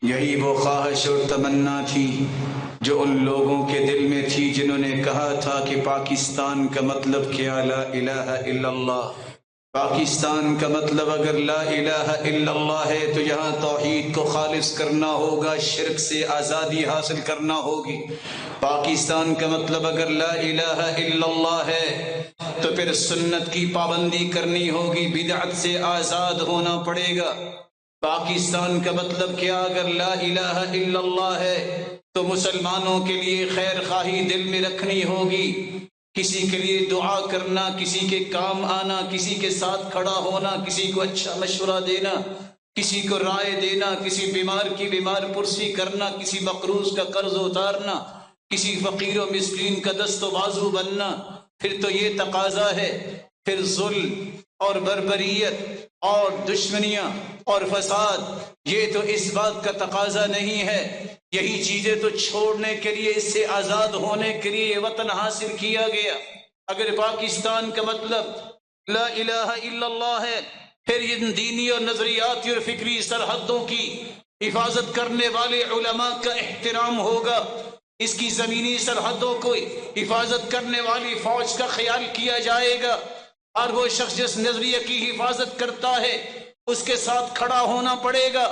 یہی وہ خواہش اور تمنا تھی جو ان لوگوں کے دل میں تھی جنہوں نے کہا تھا کہ پاکستان کا مطلب کیا؟ لا الہ الا اللہ۔ پاکستان کا مطلب اگر لا الہ الا اللہ ہے تو یہاں توحید کو خالص کرنا ہوگا، شرک سے آزادی حاصل کرنا ہوگی۔ پاکستان کا مطلب اگر لا الہ الا اللہ ہے تو پھر سنت کی پابندی کرنی ہوگی، بدعت سے آزاد ہونا پڑے گا۔ پاکستان کا مطلب کیا اگر لا الہ الا اللہ ہے تو مسلمانوں کے لیے خیر خواہی دل میں رکھنی ہوگی، کسی کے لیے دعا کرنا، کسی کے کام آنا، کسی کے ساتھ کھڑا ہونا، کسی کو اچھا مشورہ دینا، کسی کو رائے دینا، کسی بیمار کی بیمار پرسی کرنا، کسی مقروض کا قرض اتارنا، کسی فقیر و مسکین کا دست و بازو بننا۔ پھر تو یہ تقاضا ہے، پھر ظلم اور بربریت اور دشمنیاں اور فساد، یہ تو اس بات کا تقاضا نہیں ہے۔ یہی چیزیں تو چھوڑنے کے لیے، اس سے آزاد ہونے کے لیے وطن حاصل کیا گیا۔ اگر پاکستان کا مطلب لا الہ الا اللہ ہے، پھر ان دینی اور نظریاتی اور فکری سرحدوں کی حفاظت کرنے والے علماء کا احترام ہوگا، اس کی زمینی سرحدوں کو حفاظت کرنے والی فوج کا خیال کیا جائے گا، اور وہ شخص جس نظریے کی حفاظت کرتا ہے اس کے ساتھ کھڑا ہونا پڑے گا،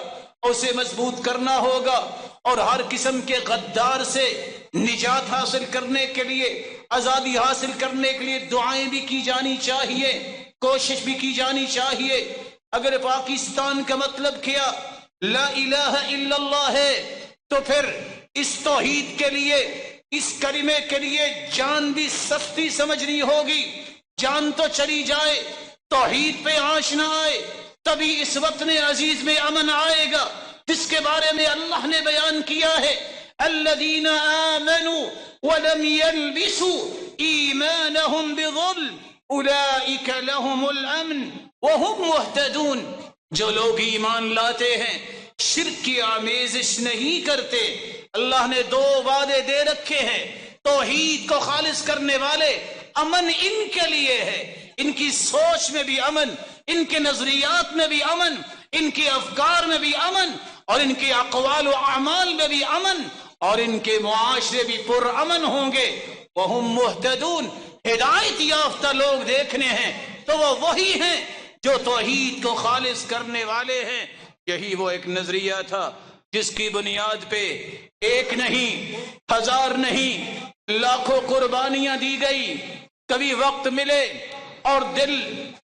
اسے مضبوط کرنا ہوگا، اور ہر قسم کے غدار سے نجات حاصل کرنے کے لیے، آزادی حاصل کرنے کے لیے دعائیں بھی کی جانی چاہیے، کوشش بھی کی جانی چاہیے۔ اگر پاکستان کا مطلب کیا لا الہ الا اللہ ہے تو پھر اس توحید کے لیے، اس کلمے کے لیے جان بھی سستی سمجھنی ہوگی۔ جان تو چلی جائے، توحید پہ آنچ نہ آئے، تبھی اس وطن عزیز میں امن آئے گا، جس کے بارے میں اللہ نے بیان کیا ہے الذین آمنوا ولم يلبسوا ایمانهم بظلم اولئک لهم الامن وهم مهتدون۔ جو لوگ ایمان لاتے ہیں، شرک کی آمیزش نہیں کرتے، اللہ نے دو وعدے دے رکھے ہیں۔ توحید کو خالص کرنے والے، امن ان کے لیے ہے، ان کی سوچ میں بھی امن، ان کے نظریات میں بھی امن، ان کے افکار میں بھی امن، اور ان کے اقوال و اعمال میں بھی امن، اور ان کے معاشرے بھی پر امن ہوں گے۔ وہم مہتدون، ہدایت یافتہ لوگ دیکھنے ہیں تو وہ وہی ہیں جو توحید کو خالص کرنے والے ہیں۔ یہی وہ ایک نظریہ تھا جس کی بنیاد پہ ایک نہیں، ہزار نہیں، لاکھوں قربانیاں دی گئی۔ کبھی وقت ملے اور دل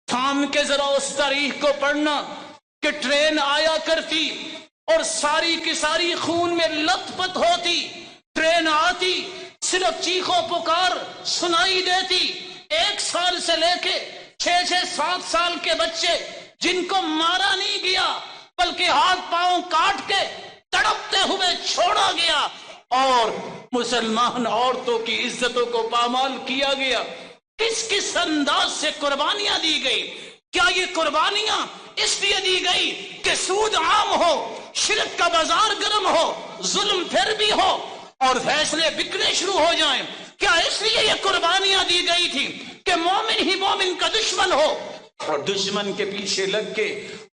تھام کے ذرا اس تاریخ کو پڑھنا کہ ٹرین آیا کرتی اور ساری کی ساری خون میں لت پت ہوتی، ٹرین آتی، صرف چیخو پکار سنائی دیتی۔ 1 سال سے لے کے 6-7 سال کے بچے جن کو مارا نہیں گیا بلکہ ہاتھ پاؤں کاٹ کے تڑپتے ہوئے چھوڑا گیا، اور مسلمان عورتوں کی عزتوں کو پامال کیا گیا۔ کس کس انداز سے قربانیاں دی گئی؟ کیا یہ قربانیاں اس لیے دی گئی کہ سود عام ہو، شرک کا بازار گرم ہو، ظلم پھر بھی ہو اور فیصلے بکنے شروع ہو جائیں؟ کیا اس لیے یہ قربانیاں دی گئی تھی کہ مومن ہی مومن کا دشمن ہو، اور دشمن کے پیچھے لگ کے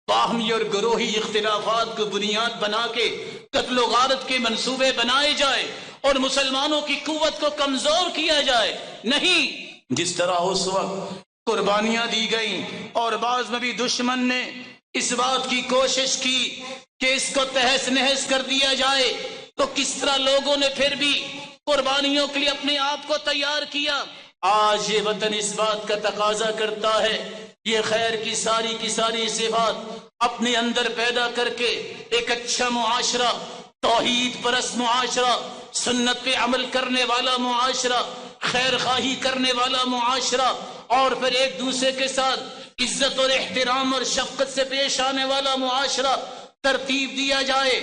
باہمی اور گروہی اختلافات کو بنیاد بنا کے قتل و غارت کے منصوبے بنائے جائے اور مسلمانوں کی قوت کو کمزور کیا جائے؟ نہیں، جس طرح اس وقت قربانیاں دی گئیں اور بعض میں بھی دشمن نے اس بات کی کوشش کی کہ اس کو تہس نہس کر دیا جائے، تو کس طرح لوگوں نے پھر بھی قربانیوں کے لیے اپنے آپ کو تیار کیا۔ آج یہ وطن اس بات کا تقاضا کرتا ہے، یہ خیر کی ساری صفات اپنے اندر پیدا کر کے ایک اچھا معاشرہ، توحید پرست معاشرہ، سنت پہ عمل کرنے والا معاشرہ، خیر خواہی کرنے والا معاشرہ، اور پھر ایک دوسرے کے ساتھ عزت اور احترام اور شفقت سے پیش آنے والا معاشرہ ترتیب دیا جائے۔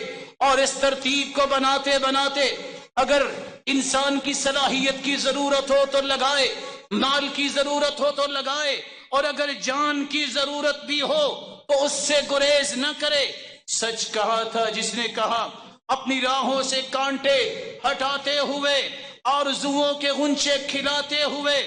اور اس ترتیب کو بناتے بناتے اگر انسان کی صلاحیت کی ضرورت ہو تو لگائے، مال کی ضرورت ہو تو لگائے، اور اگر جان کی ضرورت بھی ہو تو اس سے گریز نہ کرے۔ سچ کہا تھا جس نے کہا، اپنی راہوں سے کانٹے ہٹاتے ہوئے، آرزوؤں کے غنچے کھلاتے ہوئے،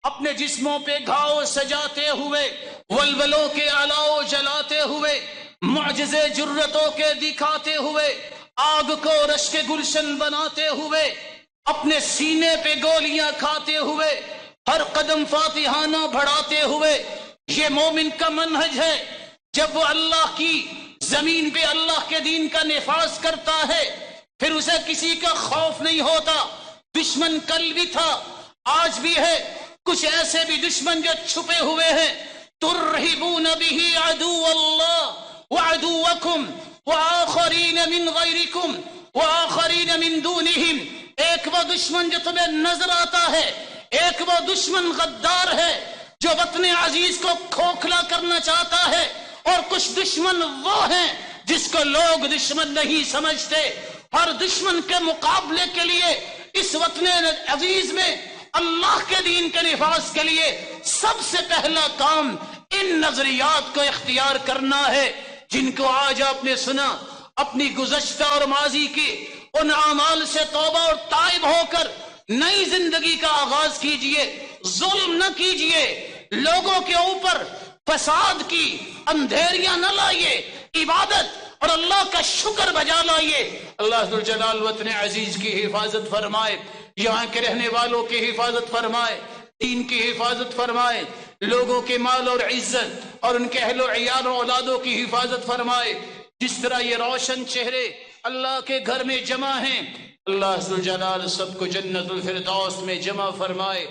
اپنے جسموں پہ گھاؤ سجاتے ہوئے، ولولوں کے الاؤ جلاتے ہوئے، معجزے جرتوں کے دکھاتے ہوئے، آگ کو رشک گلشن بناتے ہوئے، اپنے سینے پہ گولیاں کھاتے ہوئے، ہر قدم فاتحانہ بڑھاتے ہوئے، یہ مومن کا منہج ہے۔ جب وہ اللہ کی زمین پہ اللہ کے دین کا نفاذ کرتا ہے، پھر اسے کسی کا خوف نہیں ہوتا۔ دشمن کل بھی تھا، آج بھی ہے، کچھ ایسے بھی دشمن جو چھپے ہوئے ہیں۔ ترہبون بہ عدو اللہ وعدوکم وآخرین من غیرکم وآخرین من دونہم۔ ایک وہ دشمن جو تمہیں نظر آتا ہے، ایک وہ دشمن غدار ہے جو وطن عزیز کو کھوکھلا کرنا چاہتا ہے، اور کچھ دشمن وہ ہیں جس کو لوگ دشمن نہیں سمجھتے۔ ہر دشمن کے مقابلے کے لیے اس وطن عزیز میں اللہ کے دین کے نفاذ کے لیے سب سے پہلا کام ان نظریات کو اختیار کرنا ہے جن کو آج آپ نے سنا۔ اپنی گزشتہ اور ماضی کی ان اعمال سے توبہ اور تائب ہو کر نئی زندگی کا آغاز کیجئے۔ ظلم نہ کیجئے، لوگوں کے اوپر فساد کی اندھیریاں نہ لائیے، عبادت اور اللہ کا شکر بجا لائیے۔ اللہ ذوالجلال وطن عزیز کی حفاظت فرمائے، یہاں کے رہنے والوں کی حفاظت فرمائے، دین کی حفاظت فرمائے، لوگوں کے مال اور عزت اور ان کے اہل و عیال و اولادوں کی حفاظت فرمائے۔ جس طرح یہ روشن چہرے اللہ کے گھر میں جمع ہیں، اللہ ذوالجلال سب کو جنت الفردوس میں جمع فرمائے۔